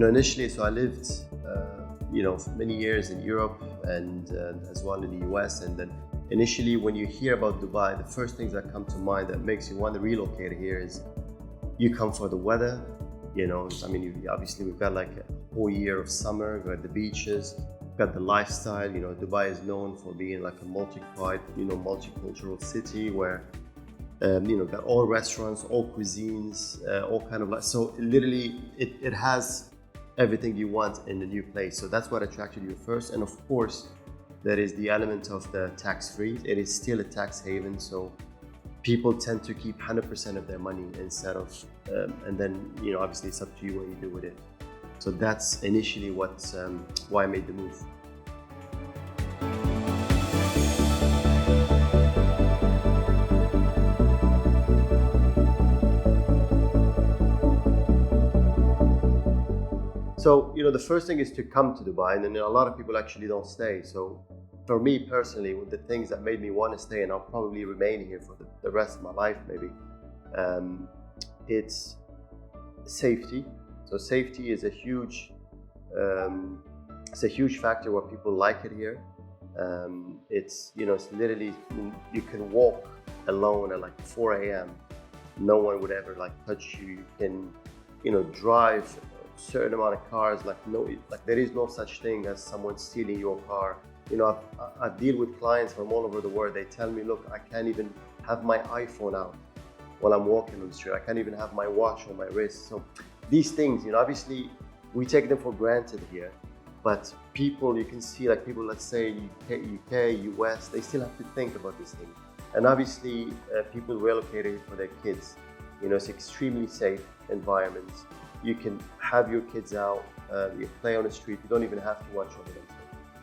initially, so I lived, for many years in Europe and as well in the US. And then initially, when you hear about Dubai, the first things that come to mind that makes you want to relocate here is you come for the weather. Obviously we've got like a whole year of summer, we've got the beaches, we've got the lifestyle. Dubai is known for being like a multicultural city where, got all restaurants, all cuisines, all kind of like, so literally it has everything you want in a new place. So that's what attracted you first. And of course, there is the element of the tax-free. It is still a tax haven, so people tend to keep 100% of their money instead of, and then, obviously it's up to you what you do with it. So that's initially why I made the move. So, the first thing is to come to Dubai, and then a lot of people actually don't stay. So for me personally, with the things that made me want to stay, and I'll probably remain here for the rest of my life maybe, it's safety. So safety is a huge factor where people like it here. It's literally, you can walk alone at like 4 a.m. No one would ever like touch you. You can, drive a certain amount of cars, there is no such thing as someone stealing your car. I deal with clients from all over the world. They tell me, look, I can't even have my iPhone out while I'm walking on the street. I can't even have my watch on my wrist. So these things, obviously we take them for granted here, but people, you can see like people, let's say UK, US, they still have to think about these things. And obviously people relocated for their kids. It's extremely safe environment. You can have your kids out, you play on the street. You don't even have to watch over them.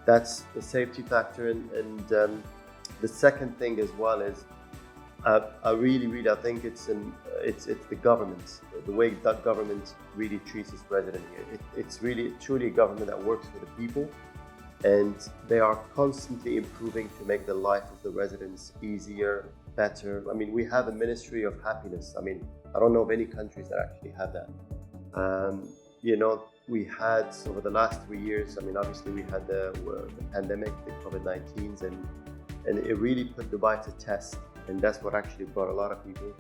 That's the safety factor. And the second thing as well is, I really think it's the government, the way that government really treats its resident here. It's really truly a government that works for the people, and they are constantly improving to make the life of the residents easier, better. We have a Ministry of Happiness. I don't know of any countries that actually have that. We had, over the last 3 years, obviously we had the pandemic, the COVID-19s, and it really put Dubai to test. And that's what actually brought a lot of people.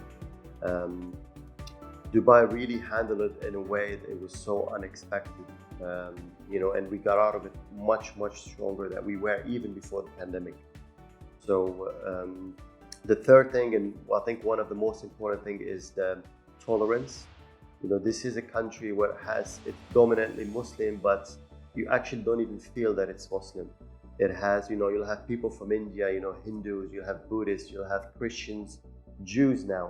Dubai really handled it in a way that it was so unexpected, and we got out of it much stronger than we were even before the pandemic. So the third thing, and I think one of the most important thing, is the tolerance. This is a country where it's dominantly Muslim, but you actually don't even feel that it's Muslim. It has, you'll have people from India, Hindus, you'll have Buddhists, you'll have Christians, Jews now.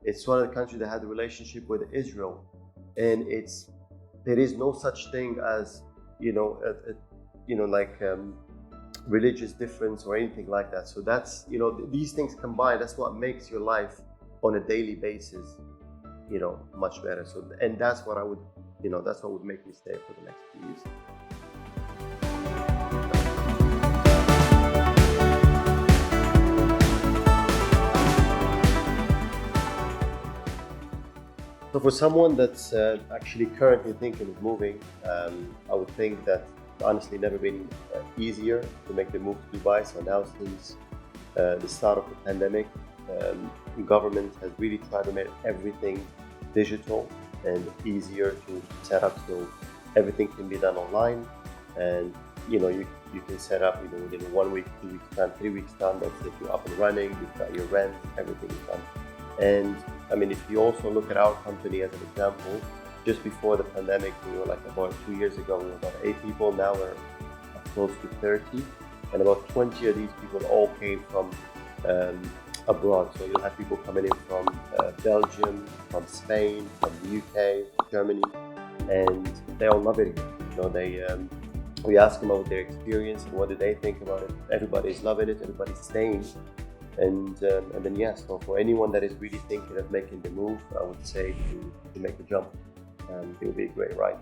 It's one of the countries that had a relationship with Israel, and there is no such thing as, religious difference or anything like that. So that's, these things combined, that's what makes your life on a daily basis, much better. So, and that's what would make me stay for the next few years. So for someone that's actually currently thinking of moving, I would think that honestly never been easier to make the move to Dubai. So now since the start of the pandemic, the government has really tried to make everything digital and easier to set up, so everything can be done online, and you can set up within 1 week, 2 weeks time, 3 weeks time. That's it, you're up and running, you've got your rent, everything is done. And if you also look at our company as an example, just before the pandemic, we were like about 2 years ago, we were about 8 people. Now we're close to 30, and about 20 of these people all came from abroad. So you'll have people coming in from Belgium, from Spain, from the UK, Germany, and they all love it here. We ask them about their experience and what do they think about it. Everybody's loving it, everybody's staying. And then yes, so for anyone that is really thinking of making the move, I would say to make the jump. It will be a great ride.